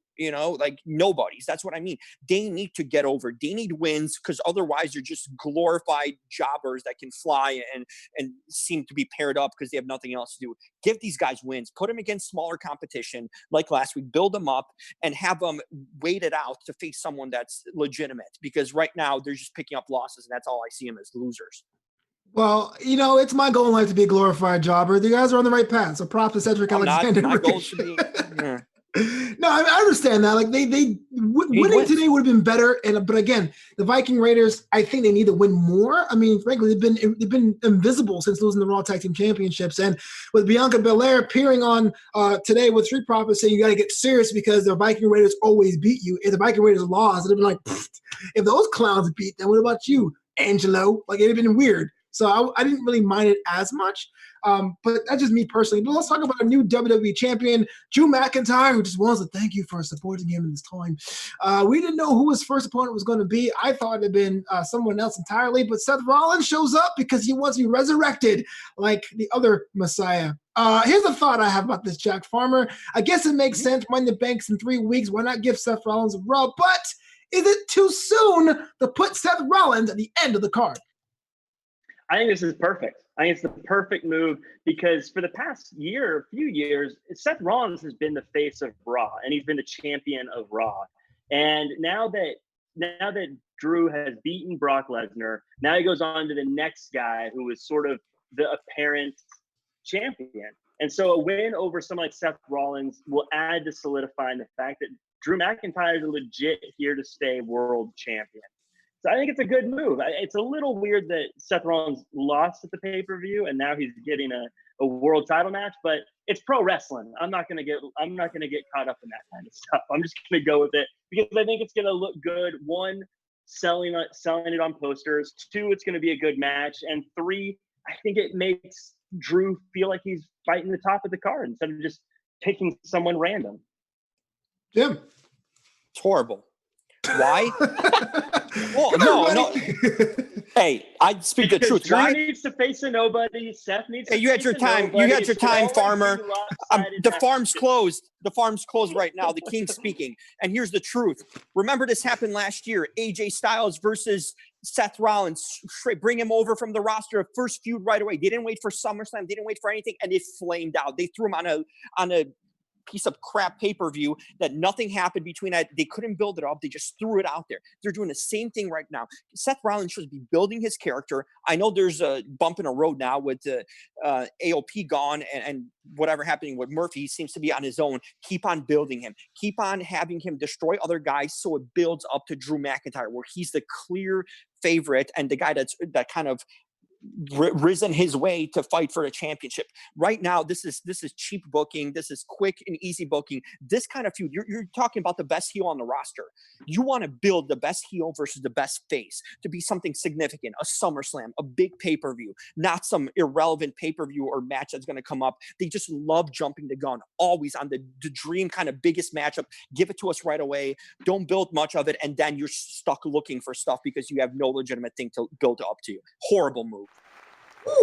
Speaker 3: Like nobodies. That's what I mean. They need to get over. They need wins, because otherwise you're just glorified jobbers that can fly and seem to be paired up because they have nothing else to do. Give these guys wins. Put them against smaller competition like last week. Build them up and have them wait it out to face someone that's legitimate, because right now they're just picking up losses, and that's all I see them as losers.
Speaker 2: Well, it's my goal in life to be a glorified jobber. You guys are on the right path. So props to Cedric Alexander.
Speaker 3: Not goals to be. Yeah.
Speaker 2: No, I understand that. Like winning today would have been better. But again, the Viking Raiders, I think they need to win more. I mean, frankly, they've been invisible since losing the Raw Tag Team Championships. And with Bianca Belair appearing on today with Street Profits saying you got to get serious because the Viking Raiders always beat you. If the Viking Raiders lost, it'd have been like, if those clowns beat them, what about you, Angelo? Like, it'd have been weird. So I didn't really mind it as much. But that's just me personally. But let's talk about a new WWE champion, Drew McIntyre, who just wants to thank you for supporting him in this time. We didn't know who his first opponent was going to be. I thought it had been someone else entirely, but Seth Rollins shows up because he wants to be resurrected like the other Messiah. Here's a thought I have about this, Jack Farmer. I guess it makes sense. Money in the Bank's in 3 weeks. Why not give Seth Rollins a rub? But is it too soon to put Seth Rollins at the end of the card?
Speaker 4: I think this is perfect. I think it's the perfect move because for the past few years, Seth Rollins has been the face of Raw, and he's been the champion of Raw. And now that Drew has beaten Brock Lesnar, now he goes on to the next guy who is sort of the apparent champion. And so a win over someone like Seth Rollins will add to solidifying the fact that Drew McIntyre is a legit here to stay world champion. So I think it's a good move. It's a little weird that Seth Rollins lost at the pay-per-view and now he's getting a world title match, but it's pro wrestling. I'm not gonna get caught up in that kind of stuff. I'm just gonna go with it because I think it's gonna look good. One, selling it on posters. Two, it's gonna be a good match. And three, I think it makes Drew feel like he's fighting the top of the card instead of just picking someone random.
Speaker 2: Jim.
Speaker 3: It's horrible. Why? Well, no. Hey, I speak the truth.
Speaker 4: Drew
Speaker 3: Why?
Speaker 4: needs to face a nobody. Seth needs to
Speaker 3: Hey, you had your time. You had your time, farmer. The farm's closed. The farm's closed right now. The king's speaking. And here's the truth. Remember, this happened last year. AJ Styles versus Seth Rollins. Bring him over from the roster. First feud right away. They didn't wait for SummerSlam. They didn't wait for anything, and it flamed out. They threw him on a piece of crap pay-per-view that nothing happened between that. They couldn't build it up. They just threw it out there. They're doing the same thing right now. Seth Rollins should be building his character. I know there's a bump in the road now with the AOP gone and whatever happening with Murphy. He seems to be on his own. Keep on building him. Keep on having him destroy other guys so it builds up to Drew McIntyre where he's the clear favorite and the guy that kind of risen his way to fight for a championship. Right now, this is cheap booking. This is quick and easy booking. This kind of feud, you're talking about the best heel on the roster. You want to build the best heel versus the best face to be something significant, a SummerSlam, a big pay-per-view, not some irrelevant pay-per-view or match that's going to come up. They just love jumping the gun, always on the dream kind of biggest matchup. Give it to us right away. Don't build much of it, and then you're stuck looking for stuff because you have no legitimate thing to build up to you. Horrible move.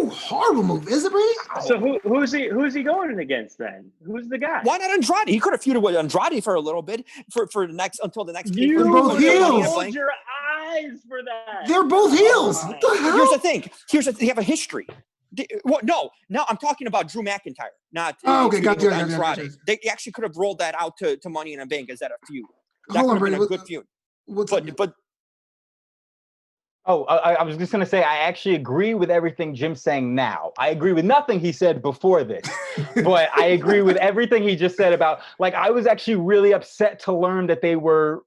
Speaker 2: Ooh, horrible move, is it, Brady?
Speaker 4: So who's he going against then? Who's the guy?
Speaker 3: Why not Andrade? He could have feuded with Andrade for a little bit for the next until the next.
Speaker 2: They're both heels.
Speaker 4: Hold your eyes for that.
Speaker 2: They're both heels. What the hell?
Speaker 3: Here's the thing. They have a history. No, I'm talking about Drew McIntyre, not.
Speaker 2: Okay, gotcha.
Speaker 3: Andrade. They actually could have rolled that out to Money in the Bank as that a feud. That
Speaker 2: Hold on,
Speaker 3: could have
Speaker 2: Brady.
Speaker 3: been a good feud. But.
Speaker 5: Oh, I was just going to say, I actually agree with everything Jim's saying now. I agree with nothing he said before this, but I agree with everything he just said about, like, I was actually really upset to learn that they were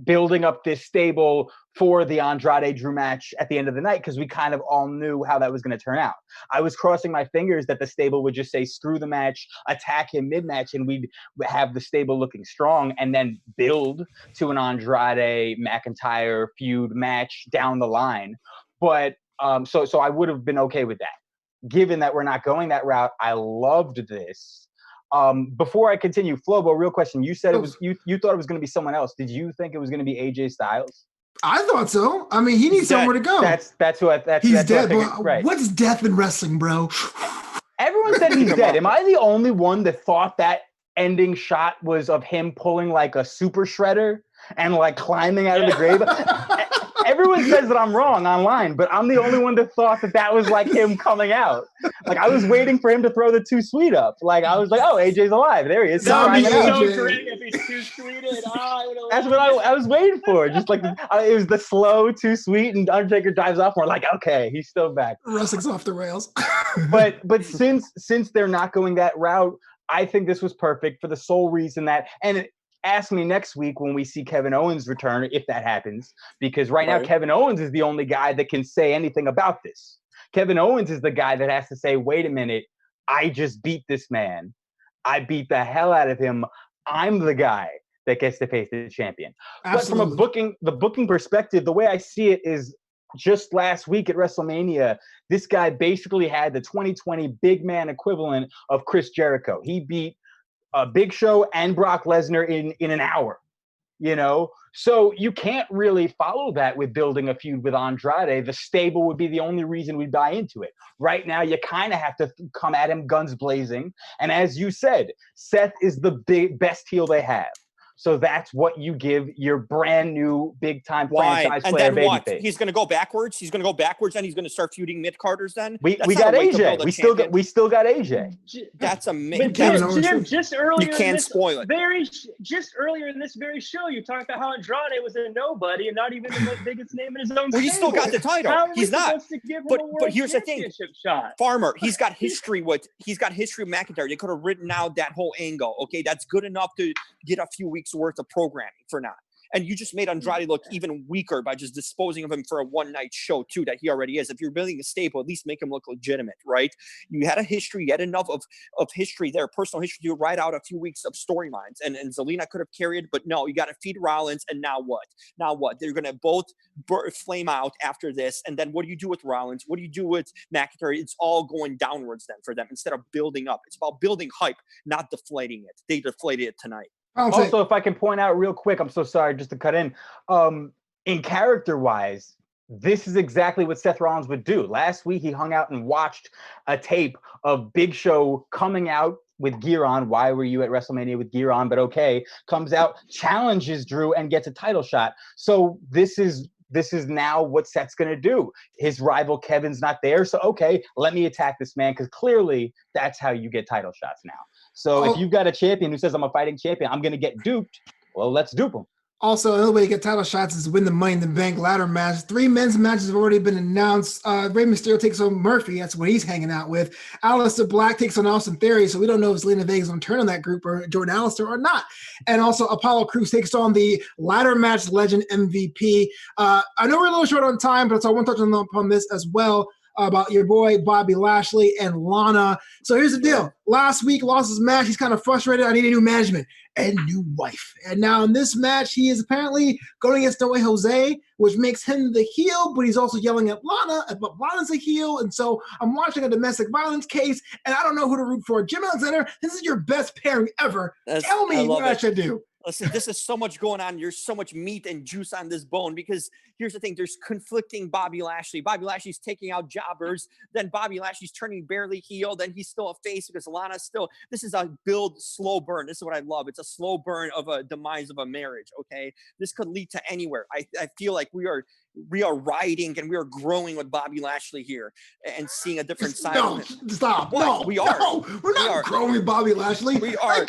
Speaker 5: building up this stable for the Andrade Drew match at the end of the night because we kind of all knew how that was going to turn out. I was crossing my fingers that the stable would just say, screw the match, attack him mid-match, and we'd have the stable looking strong and then build to an Andrade McIntyre feud match down the line. But so I would have been okay with that. Given that we're not going that route, I loved this. Before I continue, Flobo, real question. You said it was you thought it was going to be someone else. Did you think it was going to be AJ Styles?
Speaker 2: I thought so. I mean, he needs somewhere to go.
Speaker 5: That's
Speaker 2: he's dead.
Speaker 5: Right.
Speaker 2: What's death in wrestling, bro?
Speaker 5: Everyone said he's dead. Am I the only one that thought that ending shot was of him pulling like a super shredder and like climbing out of the grave? Everyone says that I'm wrong online, but I'm the only one that thought that was like him coming out. Like I was waiting for him to throw the too sweet up. Like I was like, oh, AJ's alive. There he is.
Speaker 2: Zombie
Speaker 4: so great if he's too sweeted.
Speaker 5: That's what I was waiting for. Just like it was the slow too sweet, and Undertaker dives off. And we're like, okay, he's still back.
Speaker 2: Wrestling's off the rails.
Speaker 5: but since they're not going that route, I think this was perfect for the sole reason that ask me next week when we see Kevin Owens return, if that happens, because right now Kevin Owens is the only guy that can say anything about this. Kevin Owens is the guy that has to say, wait a minute, I just beat this man. I beat the hell out of him. I'm the guy that gets to face the champion.
Speaker 2: Absolutely.
Speaker 5: But from the booking perspective, the way I see it is just last week at WrestleMania, this guy basically had the 2020 big man equivalent of Chris Jericho. He beat Big Show and Brock Lesnar in an hour, you know? So you can't really follow that with building a feud with Andrade. The stable would be the only reason we buy into it. Right now, you kind of have to come at him guns blazing. And as you said, Seth is the best heel they have. So that's what you give your brand new big time
Speaker 3: Why?
Speaker 5: franchise
Speaker 3: And
Speaker 5: player
Speaker 3: then what?
Speaker 5: babyface.
Speaker 3: He's going to go backwards. He's going to go backwards, and he's going to start feuding mid carders. Then
Speaker 5: We
Speaker 3: That's not
Speaker 5: got
Speaker 3: a way to
Speaker 5: AJ.
Speaker 3: build a champion.
Speaker 5: We still got AJ.
Speaker 3: That's a
Speaker 4: But
Speaker 2: Jim,
Speaker 4: just earlier,
Speaker 3: You can't
Speaker 4: in this
Speaker 3: spoil it.
Speaker 4: just earlier in this very show, you talked about how Andrade was a nobody and not even the biggest name in his own.
Speaker 3: Well, he still got the title.
Speaker 4: How are we
Speaker 3: He's not.
Speaker 4: supposed to give him
Speaker 3: But
Speaker 4: a world
Speaker 3: here's the thing.
Speaker 4: championship shot?
Speaker 3: Farmer, he's got history with McIntyre. They could have written out that whole angle. Okay, that's good enough to get a few weeks worth of programming for now. And you just made Andrade look even weaker by just disposing of him for a one-night show, too, that he already is. If you're building a staple, at least make him look legitimate, right? You had a history, you had enough of history there, personal history, to write out a few weeks of storylines. And Zelina could have carried, but no, you got to feed Rollins, and now what? Now what? They're going to both flame out after this, and then what do you do with Rollins? What do you do with McIntyre? It's all going downwards then for them instead of building up. It's about building hype, not deflating it. They deflated it tonight.
Speaker 5: Also, if I can point out real quick, I'm so sorry just to cut in character-wise, this is exactly what Seth Rollins would do. Last week, he hung out and watched a tape of Big Show coming out with gear on. Why were you at WrestleMania with gear on? But okay, comes out, challenges Drew, and gets a title shot. So this is now what Seth's going to do. His rival Kevin's not there. So, okay, let me attack this man, because clearly that's how you get title shots now. So if you've got a champion who says, I'm a fighting champion, I'm going to get duped, well, let's dupe him.
Speaker 2: Also, another way to get title shots is win the Money in the Bank ladder match. 3 men's matches have already been announced. Rey Mysterio takes on Murphy. That's what he's hanging out with. Aleister Black takes on Austin Theory. So we don't know if Zelina Vega's going to turn on that group or Jordan Aleister or not. And also Apollo Crews takes on the ladder match legend MVP. I know we're a little short on time, but so I want to touch upon this as well, about your boy Bobby Lashley and Lana. So here's the deal. Last week, lost his match. He's kind of frustrated. I need a new management and new wife. And now in this match, he is apparently going against No Way Jose, which makes him the heel, but he's also yelling at Lana, but Lana's a heel. And so I'm watching a domestic violence case, and I don't know who to root for. Jim Alexander, this is your best pairing ever. Tell me what I should do.
Speaker 3: Listen, this is so much going on. There's so much meat and juice on this bone, because here's the thing. There's conflicting Bobby Lashley. Bobby Lashley's taking out jobbers. Then Bobby Lashley's turning barely heel. Then he's still a face because Lana's still. This is a build, slow burn. This is what I love. It's a slow burn of a demise of a marriage, okay? This could lead to anywhere. I feel like we are riding and we are growing with Bobby Lashley here and seeing a different side of him.
Speaker 2: Stop.
Speaker 3: What?
Speaker 2: No,
Speaker 3: we are.
Speaker 2: No, we're not growing with Bobby Lashley.
Speaker 3: We are.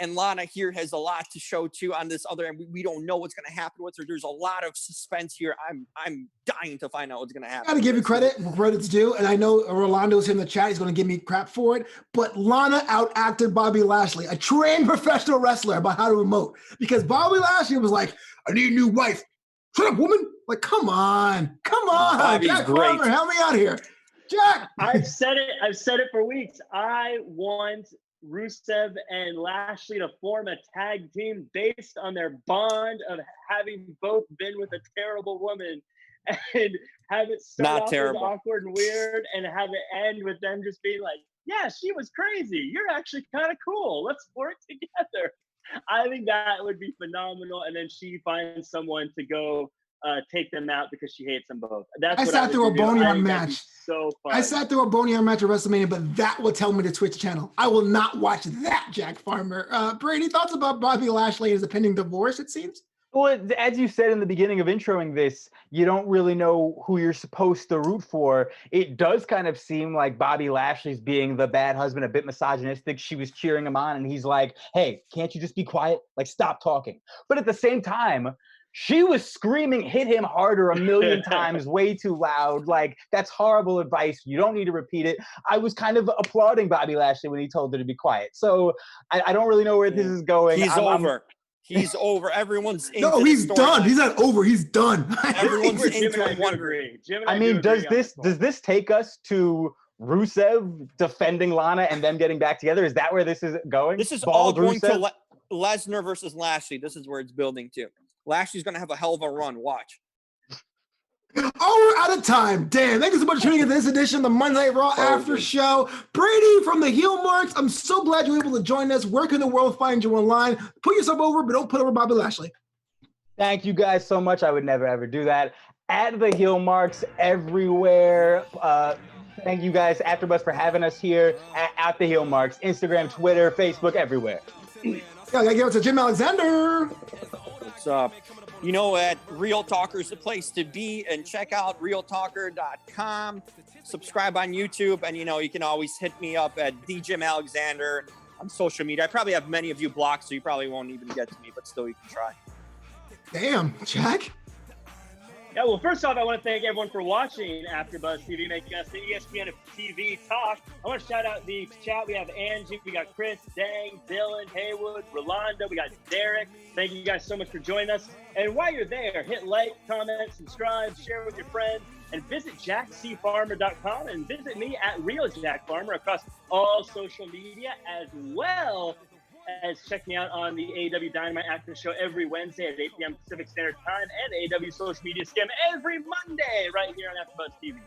Speaker 3: And Lana here has a lot to show too on this other end. We don't know what's going to happen with her. There's a lot of suspense here. I'm dying to find out what's going to happen.
Speaker 2: I got to give you credit where credit's due. And I know Rolando's here in the chat. He's going to give me crap for it. But Lana outacted Bobby Lashley, a trained professional wrestler, about how to emote. Because Bobby Lashley was like, I need a new wife. Shut up, woman. Like, come on.
Speaker 3: Bobby's
Speaker 2: Jack
Speaker 3: great.
Speaker 2: Farmer, help me out here. Jack.
Speaker 4: I've said it for weeks. I want Rusev and Lashley to form a tag team based on their bond of having both been with a terrible woman, and have it start off as awkward and weird, and have it end with them just being like, yeah, she was crazy. You're actually kind of cool. Let's work together. I think that would be phenomenal. And then she finds someone to go take them out because she hates them both.
Speaker 2: I sat through a boneyard match.
Speaker 4: So fun.
Speaker 2: I sat through a boneyard match at WrestleMania, but that will tell me to switch channel. I will not watch that, Jack Farmer. Brady, thoughts about Bobby Lashley as a pending divorce, it seems?
Speaker 5: Well, as you said in the beginning of introing this, you don't really know who you're supposed to root for. It does kind of seem like Bobby Lashley's being the bad husband, a bit misogynistic. She was cheering him on, and he's like, hey, can't you just be quiet? Like, stop talking. But at the same time, she was screaming, hit him harder a million times, way too loud. Like, that's horrible advice. You don't need to repeat it. I was kind of applauding Bobby Lashley when he told her to be quiet. So I don't really know where this is going.
Speaker 3: He's over. He's over. Everyone's into
Speaker 2: no, he's done. He's not over. He's done.
Speaker 3: Everyone's into him wondering.
Speaker 5: I mean, does this take us to Rusev defending Lana and them getting back together? Is that where this is going?
Speaker 3: This is all going to Lesnar versus Lashley. This is where it's building to. Lashley's going to have a hell of a run. Watch.
Speaker 2: Oh, we're out of time. Damn. Thank you so much for tuning in to this edition of the Monday Night Raw After Show. Brady from the Heel Marks. I'm so glad you were able to join us. Where can the world find you online? Put yourself over, but don't put over Bobby Lashley.
Speaker 5: Thank you guys so much. I would never, ever do that. At the Heel Marks everywhere. Thank you guys, AfterBuzz, for having us here at the Heel Marks. Instagram, Twitter, Facebook, everywhere.
Speaker 2: Yeah, I gotta give it to Jim Alexander.
Speaker 3: What's up? You know, at Real Talker's the place to be, and check out realtalker.com. Subscribe on YouTube, and you know, you can always hit me up at Jim Alexander on social media. I probably have many of you blocked, so you probably won't even get to me, but still you can try.
Speaker 2: Damn, Jack.
Speaker 4: Yeah, well, first off, I want to thank everyone for watching AfterBuzz TV, making us the ESPN of TV talk. I want to shout out the chat. We have Angie, we got Chris, Dang, Dylan, Haywood, Rolando, we got Derek. Thank you guys so much for joining us. And while you're there, hit like, comment, subscribe, share with your friends, and visit jackcfarmer.com and visit me at RealJackFarmer across all social media, as well as check me out on the AEW Dynamite After Show every Wednesday at 8 p.m. Pacific Standard Time, and AEW Social Media Scam every Monday right here on AfterBuzz TV.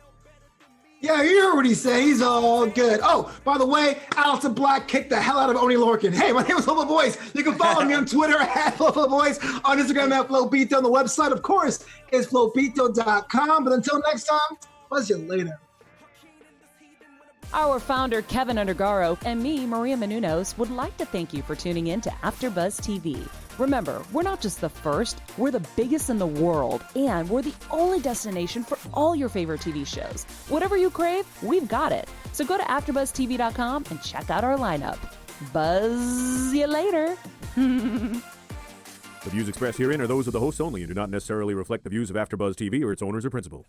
Speaker 2: Yeah, you heard what he said. He's all good. Oh, by the way, Aleister Black kicked the hell out of Oni Lorcan. Hey, my name is Flobo Boyce. You can follow me on Twitter at Flobo Boyce, on Instagram at Flobito. On the website, of course, is flobito.com. But until next time, buzz you later.
Speaker 1: Our founder, Keven Undergaro, and me, Maria Menounos, would like to thank you for tuning in to AfterBuzz TV. Remember, we're not just the first, we're the biggest in the world, and we're the only destination for all your favorite TV shows. Whatever you crave, we've got it. So go to AfterBuzzTV.com and check out our lineup. Buzz you later.
Speaker 6: The views expressed herein are those of the hosts only and do not necessarily reflect the views of AfterBuzz TV or its owners or principals.